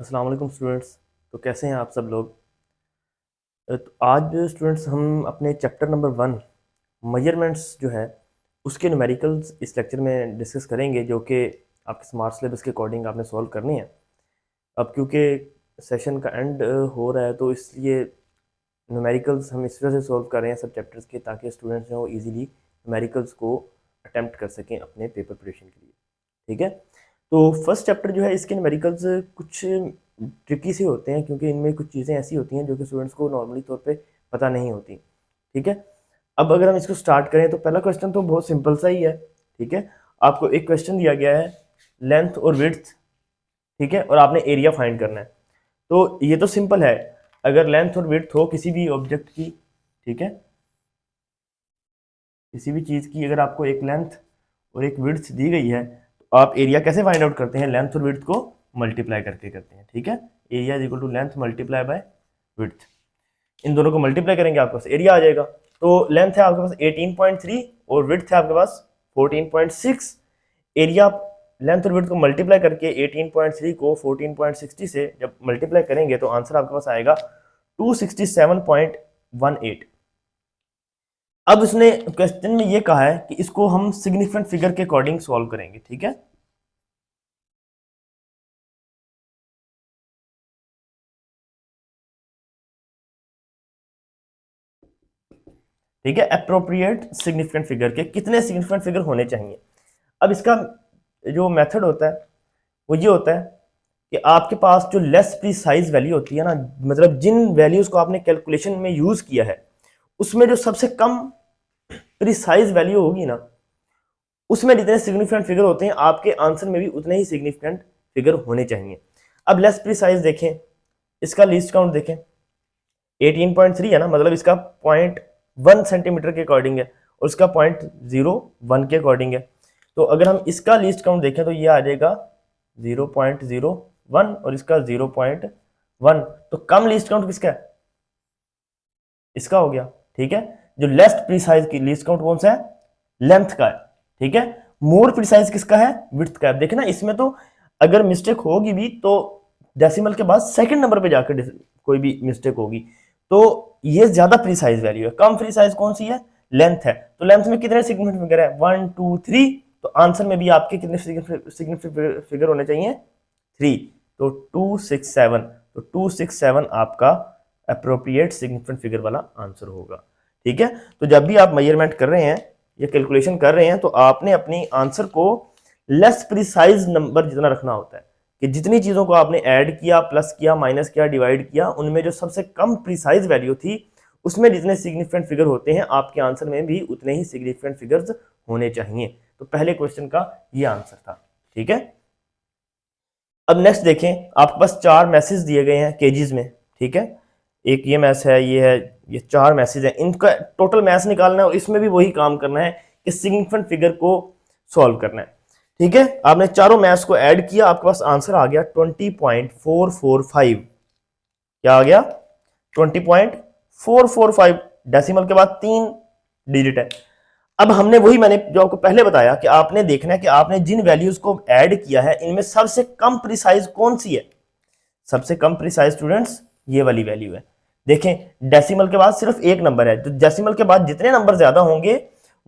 अस्सलाम वालेकुम स्टूडेंट्स। तो कैसे हैं आप सब लोग। तो आज स्टूडेंट्स हम अपने चैप्टर नंबर 1 मेजरमेंट्स जो है उसके न्यूमेरिकल्स इस लेक्चर में डिस्कस करेंगे, जो कि आपके स्मार्ट सिलेबस के अकॉर्डिंग आपने सॉल्व करनी है। अब क्योंकि सेशन का एंड हो रहा है तो इसलिए न्यूमेरिकल्स हम इस वजह से सॉल्व कर रहे हैं सब चैप्टर्स के, ताकि स्टूडेंट्स जो ईजिली न्यूमेरिकल्स को अटेम्प्ट कर सकें अपने पेपर प्रिपरेशन के लिए। ठीक है, तो फर्स्ट चैप्टर जो है इसके न्यूमेरिकल्स कुछ ट्रिकी से होते हैं, क्योंकि इनमें कुछ चीज़ें ऐसी होती हैं जो कि स्टूडेंट्स को नॉर्मली तौर पे पता नहीं होती। ठीक है, अब अगर हम इसको स्टार्ट करें तो पहला क्वेश्चन तो बहुत सिंपल सा ही है। ठीक है, आपको एक क्वेश्चन दिया गया है लेंथ और विड्थ, ठीक है, और आपने एरिया फाइंड करना है। तो ये तो सिंपल है, अगर लेंथ और विड्थ हो किसी भी ऑब्जेक्ट की, ठीक है, किसी भी चीज़ की अगर आपको एक लेंथ और एक विड्थ दी गई है तो आप एरिया कैसे फाइंड आउट करते हैं? लेंथ और विड्थ को मल्टीप्लाई करके करते हैं। ठीक है, area is equal to length multiply by width. इन दोनों को मल्टीप्लाई करेंगे आपके पास एरिया आ जाएगा। तो लेंथ है आपके पास 18.3 और विड्थ है आपके पास 14.6। एरिया लेंथ और विड्थ को मल्टीप्लाई करके 18.3 को 14.60 से जब मल्टीप्लाई करेंगे तो आंसर आपके पास आएगा 267.18। अब उसने क्वेश्चन में ये कहा है कि इसको हम सिग्निफिकेंट फिगर के अकॉर्डिंग सॉल्व करेंगे। ठीक है, ठीक है, अप्रोप्रिएट सिग्निफिकेंट फिगर के कितने सिग्निफिकेंट फिगर होने चाहिए। अब इसका जो मेथड होता है वो ये होता है कि आपके पास जो लेस प्रीसाइज वैल्यू होती है ना, मतलब जिन वैल्यूज को आपने कैलकुलेशन में यूज किया है उसमें जो सबसे कम प्रीसाइज वैल्यू होगी ना, उसमें जितने सिग्निफिकेंट फिगर होते हैं आपके आंसर में भी उतने ही सिग्निफिकेंट फिगर होने चाहिए। अब लेस प्रीसाइज देखें, इसका लीस्ट काउंट देखें 18.3 है ना, मतलब इसका 0.1 सेंटीमीटर के अकॉर्डिंग है और इसका 0.01 के अकॉर्डिंग है। तो अगर हम इसका लीस्ट काउंट देखें तो ये आ जाएगा 0.01 और इसका 0.1। तो कम लीस्ट काउंट किसका है? इसका हो गया। ठीक है, जो लेस प्रीसाइज की लीस्ट काउंट कौन सा है? लेंथ का है। ठीक है, मोर प्रीसाइज किसका है? विड्थ का है। देखिए ना, इसमें तो अगर मिस्टेक होगी भी तो डेसिमल के बाद सेकंड नंबर पे जाकर कोई भी मिस्टेक होगी, तो ये ज्यादा प्रीसाइज वैल्यू है। कम प्रीसाइज कौन सी है? लेंथ है। तो लेंथ में कितने सिग्निफिकेंट फिगर है? 1 2 3। तो आंसर में भी आपके कितने सिग्निफिकेंट फिगर होने चाहिए? 3। तो 267। तो 267 आपका अप्रोप्रिएट सिग्निफिकेंट फिगर वाला आंसर होगा। ठीक है, तो जब भी आप मेजरमेंट कर रहे हैं या कैलकुलेशन कर रहे हैं तो आपने अपनी आंसर को लेस प्रिसाइज नंबर जितना रखना होता है, कि जितनी चीजों को आपने ऐड किया, प्लस किया, माइनस किया, डिवाइड किया, उनमें जो सबसे कम प्रिसाइज वैल्यू थी उसमें जितने सिग्निफिकेंट फिगर होते हैं आपके आंसर में भी उतने ही सिग्निफिकेंट फिगर्स होने चाहिए। तो पहले क्वेश्चन का ये आंसर था। ठीक है, अब नेक्स्ट देखें, आपके पास 4 मैसेज दिए गए हैं केजीज में। ठीक है, एक ये मैच है, ये है, ये 4 मैसेज है, इनका टोटल मैच निकालना है और इसमें भी वही काम करना है कि सिग्निफिकेंट फिगर को सॉल्व करना है। ठीक है, आपने चारों मैथ्स को ऐड किया, आपके पास आंसर आ गया 20.445। क्या आ गया? 20.445। डेसिमल के बाद 3 डिजिट है। अब हमने वही, मैंने जो आपको पहले बताया कि आपने देखना है कि आपने जिन वैल्यूज को ऐड किया है इनमें सबसे कम प्रिसाइज कौन सी है। सबसे कम प्रिसाइज स्टूडेंट्स ये वाली वैल्यू है। देखें, डेसिमल के बाद सिर्फ एक नंबर है, तो डेसिमल के बाद जितने नंबर ज्यादा होंगे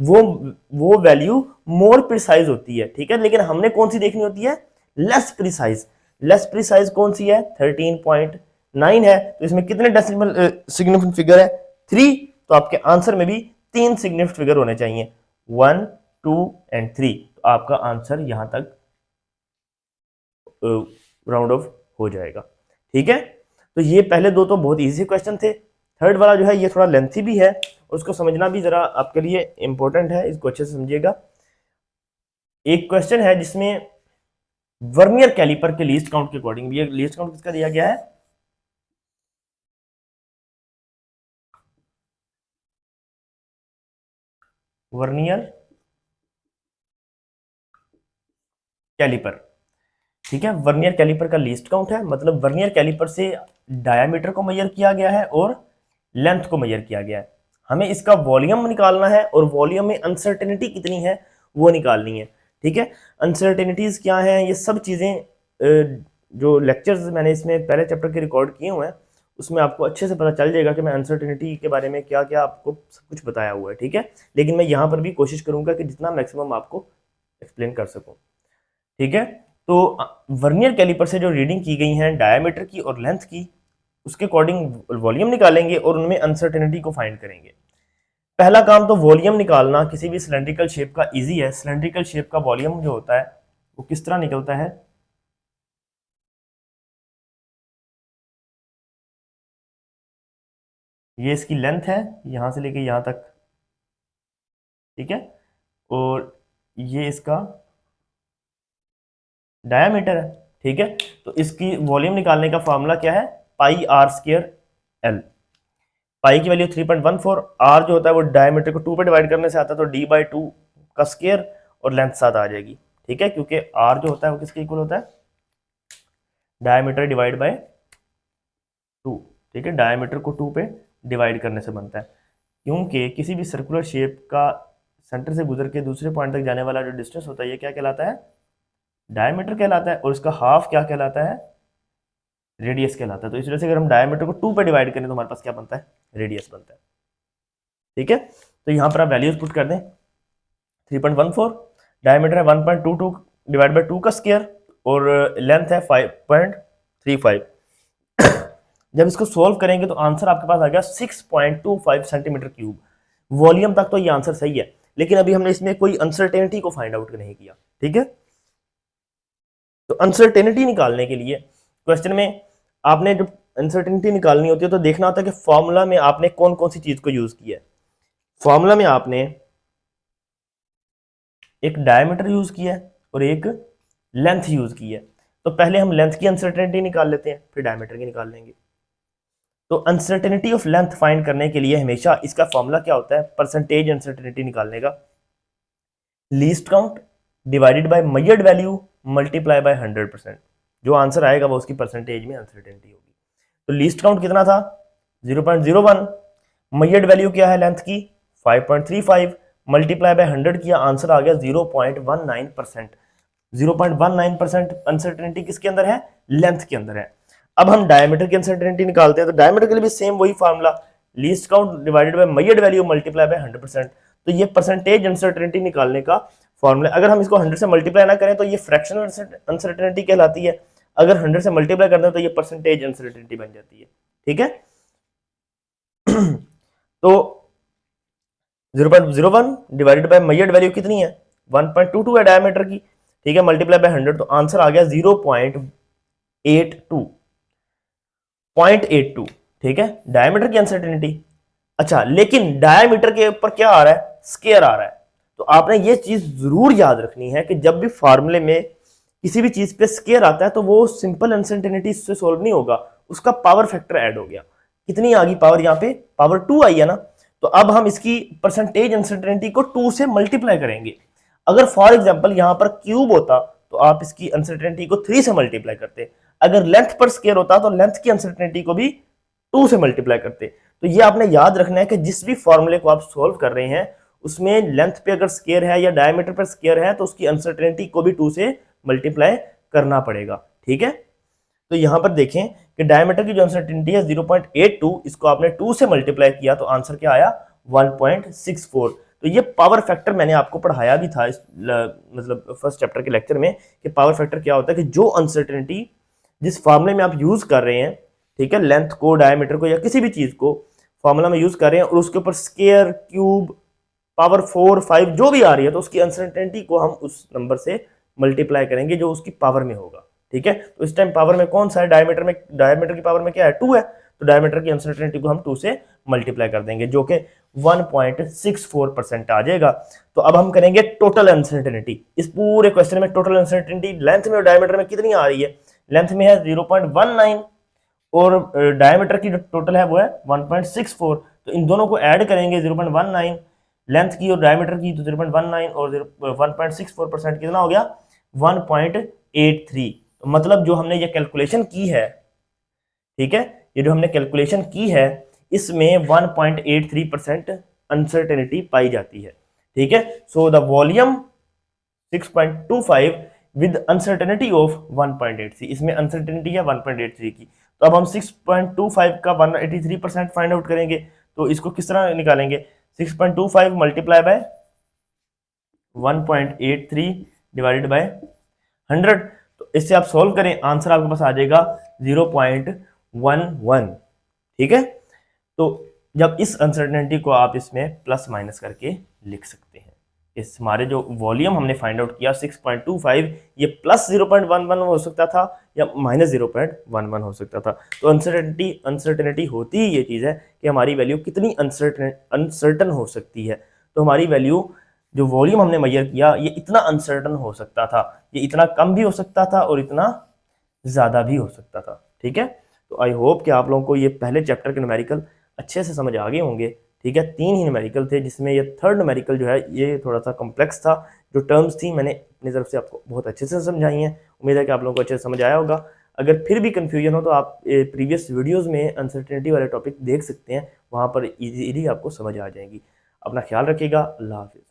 वो वैल्यू मोर प्रिसाइज होती है। ठीक है, लेकिन हमने कौन सी देखनी होती है? Less precise. लेस प्रिसाइज कौन सी है? 13.9 है। तो इसमें कितने डेसिमल सिग्निफिकेंट फिगर है? 3। तो आपके आंसर में भी 3 सिग्निफिकेंट फिगर होने चाहिए, 1 2 एंड 3। तो आपका आंसर यहां तक राउंड ऑफ हो जाएगा। ठीक है, तो ये पहले दो तो बहुत इजी क्वेश्चन थे। थर्ड वाला जो है ये थोड़ा लेंथी भी है और उसको समझना भी जरा आपके लिए इंपॉर्टेंट है, इसको अच्छे से समझिएगा। एक क्वेश्चन है जिसमें वर्नियर कैलिपर के लीस्ट काउंट के अकॉर्डिंग, ये लीस्ट काउंट किसका दिया गया है? Vernier caliper. ठीक है, वर्नियर कैलिपर का लीस्ट काउंट है, मतलब वर्नियर कैलिपर से डायामीटर को मेजर किया गया है और लेंथ को मेजर किया गया है। हमें इसका वॉल्यूम निकालना है और वॉल्यूम में अनसर्टेनिटी कितनी है वो निकालनी है। ठीक है, अनसर्टेनिटीज क्या है, ये सब चीजें जो लेक्चर्स मैंने इसमें पहले चैप्टर के रिकॉर्ड किए हुए हैं उसमें आपको अच्छे से पता चल जाएगा कि मैं अनसर्टेनिटी के बारे में क्या क्या आपको सब कुछ बताया हुआ है, ठीक है। लेकिन मैं यहाँ पर भी कोशिश करूंगा कि जितना मैक्सिमम आपको एक्सप्लेन कर सकूं, ठीक है। तो वर्नियर कैलिपर से जो रीडिंग की गई है डायमीटर की और लेंथ की, उसके अकॉर्डिंग वॉल्यूम निकालेंगे और उनमें अनसर्टेनिटी को फाइंड करेंगे। पहला काम तो वॉल्यूम निकालना किसी भी सिलेंड्रिकल शेप का इजी है। सिलेंड्रिकल शेप का वॉल्यूम जो होता है वो किस तरह निकलता है, ये इसकी लेंथ है यहां से लेके यहां तक, ठीक है, और ये इसका डायामीटर है, ठीक है। तो इसकी वॉल्यूम निकालने का फॉर्मूला क्या है, पाई आर स्क्वायर एल। पाई की वैल्यू 3.14, आर जो होता है वो डायमीटर को 2 पे डिवाइड करने से आता है, तो d/2 का स्क्वायर और लेंथ साथ आ जाएगी, ठीक है, क्योंकि आर जो होता है वो किसके इक्वल होता है, डायमीटर डिवाइड बाय 2, ठीक है। डायमीटर को 2 पे डिवाइड करने से बनता है, क्योंकि किसी भी सर्कुलर शेप का सेंटर से गुजर के दूसरे पॉइंट तक जाने वाला जो डिस्टेंस होता है ये क्या कहलाता है, डायमीटर कहलाता है, और इसका हाफ क्या कहलाता है, रेडियस कहलाता है। तो इस वजह से अगर हम डायमीटर को 2 पे डिवाइड करें तो हमारे पास क्या बनता है, रेडियस बनता है, ठीक है। तो यहाँ पर आप वैल्यूज पुट कर दें, 3.14, डायमीटर है 1.22 डिवाइड बाई 2 का स्क्वायर, और लेंथ है 5.35। जब इसको सोल्व करेंगे तो आंसर आपके पास आ गया 6.25 सेंटीमीटर क्यूब। वॉल्यूम तक तो ये आंसर सही है, लेकिन अभी हमने इसमें कोई अनसर्टेनिटी को फाइंड आउट नहीं किया, ठीक है। तो अनसर्टेनिटी निकालने के लिए क्वेश्चन में आपने जब अनसर्टेनिटी निकालनी होती है तो देखना होता है कि फॉर्मूला में आपने कौन कौन सी चीज को यूज किया है। फॉर्मूला में आपने एक डायमीटर यूज किया है और एक लेंथ यूज की है। तो पहले हम लेंथ की अनसर्टेनिटी निकाल लेते हैं, फिर डायमीटर की निकाल लेंगे। तो अनसर्टेनिटी ऑफ लेंथ फाइंड करने के लिए हमेशा इसका फॉर्मूला क्या होता है, परसेंटेज अनसर्टेनिटी निकालने का, least count divided by measured value multiply by 100%। जो आंसर आएगा वो उसकी परसेंटेज में अनसर्टेनिटी होगी। तो लीस्ट काउंट कितना था, 0.01, मेजर्ड वैल्यू क्या है लेंथ की, 5.35, मल्टीप्लाई बाय 100 किया, आंसर आ गया 0.19%। 0.19% अनसर्टेनिटी किसके अंदर है, लेंथ के अंदर है। अब हम डायमीटर की अनसर्टेनिटी निकालते हैं, तो डायमीटर के लिए भी सेम वही formula, least count divided by measured value multiply by 100%। तो ये परसेंटेज अनसर्टेनिटी निकालने का फॉर्मूला, अगर हम इसको 100 से मल्टीप्लाई ना करें तो ये फ्रैक्शनल अनसर्टेनिटी कहलाती है, अगर 100 से मल्टीप्लाई करते हैं तो ये परसेंटेज अनसर्टेनिटी बन जाती है, ठीक है। तो 0.01 डिवाइडेड बाय मेजर्ड वैल्यू कितनी है, 1.22 है डायमीटर की, ठीक है, मल्टीप्लाई बाय 100, तो आंसर आ गया 0.82, ठीक है, डायमीटर की अनसर्टेनिटी। अच्छा, लेकिन डायमीटर के ऊपर क्या आ रहा है, स्क्वायर आ रहा है। तो आपने ये चीज जरूर याद रखनी है कि जब भी फार्मूले में किसी भी चीज पे स्क्वायर आता है तो वो सिंपल अनसर्टेनिटी से सोल्व नहीं होगा, उसका पावर फैक्टर ऐड हो गया। कितनी आ गई पावर, यहाँ पे पावर 2 आई है ना, तो अब हम इसकी परसेंटेज अनसर्टेनिटी को 2 से मल्टीप्लाई करेंगे। अगर फॉर एग्जांपल यहां पर क्यूब होता तो आप इसकी अनसर्टेनिटी को 3 से मल्टीप्लाई करते, अगर लेंथ पर स्क्वायर होता तो लेंथ की अनसर्टेनिटी को भी 2 से मल्टीप्लाई करते। तो ये आपने याद रखना है कि जिस भी फॉर्मूले को आप सोल्व कर रहे हैं उसमें लेंथ पे अगर स्क्वायर है या डायमीटर पर स्क्वायर है तो उसकी अनसर्टेनिटी को भी 2 से मल्टीप्लाई करना पड़ेगा, ठीक है। तो यहां पर देखें कि डायमीटर की जो अनसर्टेनिटी है 0.82, इसको आपने 2 से मल्टीप्लाई किया तो आंसर क्या आया, 1.64। तो ये पावर फैक्टर मैंने आपको पढ़ाया भी था इस मतलब फर्स्ट चैप्टर के लेक्चर में कि पावर फैक्टर क्या होता है, कि जो अनसर्टेनिटी जिस फॉर्मूले में आप यूज कर रहे हैं, ठीक है, लेंथ को डायमीटर को या किसी भी चीज को फॉर्मूला में यूज कर रहे हैं और उसके ऊपर स्क्वायर क्यूब पावर 4 5 जो भी आ रही है तो उसकी अनसर्टेनिटी को हम उस नंबर से मल्टीप्लाई करेंगे जो उसकी पावर में होगा, ठीक है। तो इस टाइम पावर में कौन सा है, डायमीटर में, डायमीटर की पावर में क्या है, 2 है, तो डायमीटर की अनसर्टेनिटी को हम 2 से मल्टीप्लाई कर देंगे जो कि 1.64% आ जाएगा। तो अब हम करेंगे टोटल अनसर्टेनिटी। इस पूरे क्वेश्चन में टोटल अनसर्टेनिटी लेंथ में और डायमीटर में कितनी आ रही है, लेंथ में है 0.19 और डायमीटर की जो टोटल है वो है 1.64। तो इन दोनों को ऐड करेंगे 0.19 लेंथ की और डायमीटर की, तो 0.19 और 1.64% कितना हो गया, 1.83। तो मतलब जो हमने ये कैलकुलेशन की है, ठीक है, ये जो हमने कैलकुलेशन की है इसमें 1.83% अनसर्टेनिटी पाई जाती है, ठीक है। So the volume 6.25 with uncertainty of 1.83, इसमें अनसर्टेनिटी है 1.83 की। तो अब हम 6.25 का 183% फाइंड आउट करेंगे। तो इसको किस तरह निकालेंगे, 6.25 मल्टीप्लाई बाय 1.83 डिवाइडेड बाय 100। तो इससे आप सॉल्व करें, आंसर आपके पास आ जाएगा 0.11। ठीक है, तो जब इस अनसर्टेनिटी को आप इसमें प्लस माइनस करके लिख सकते हैं। इस हमारे जो वॉल्यूम हमने फाइंड आउट किया 6.25, ये प्लस 0.11 हो सकता था या माइनस 0.11 हो सकता था। तो अनसर्टेनिटी होती ही ये चीज़ है कि हमारी वैल्यू कितनी अनसर्टन हो सकती है। तो हमारी वैल्यू जो वॉल्यूम हमने मेजर किया ये इतना अनसर्टन हो सकता था, ये इतना कम भी हो सकता था और इतना ज़्यादा भी हो सकता था। ठीक है, तो आई होप कि आप लोगों को ये पहले चैप्टर के न्यूमेरिकल अच्छे से समझ आ गए होंगे। ठीक है, 3 ही न्यूमेरिकल थे, जिसमें ये थर्ड न्यूमेरिकल जो है ये थोड़ा सा कॉम्प्लेक्स था। जो टर्म्स थी मैंने अपनी तरफ से आपको बहुत अच्छे से समझाई हैं। उम्मीद है कि आप लोगों को अच्छे से समझ आया होगा। अगर फिर भी कन्फ्यूजन हो तो आप प्रीवियस वीडियोज़ में अनसर्टेनिटी वाले टॉपिक देख सकते हैं, वहाँ पर ईजीली आपको समझ आ जाएंगी। अपना ख्याल रखिएगा। अल्लाह हाफिज़।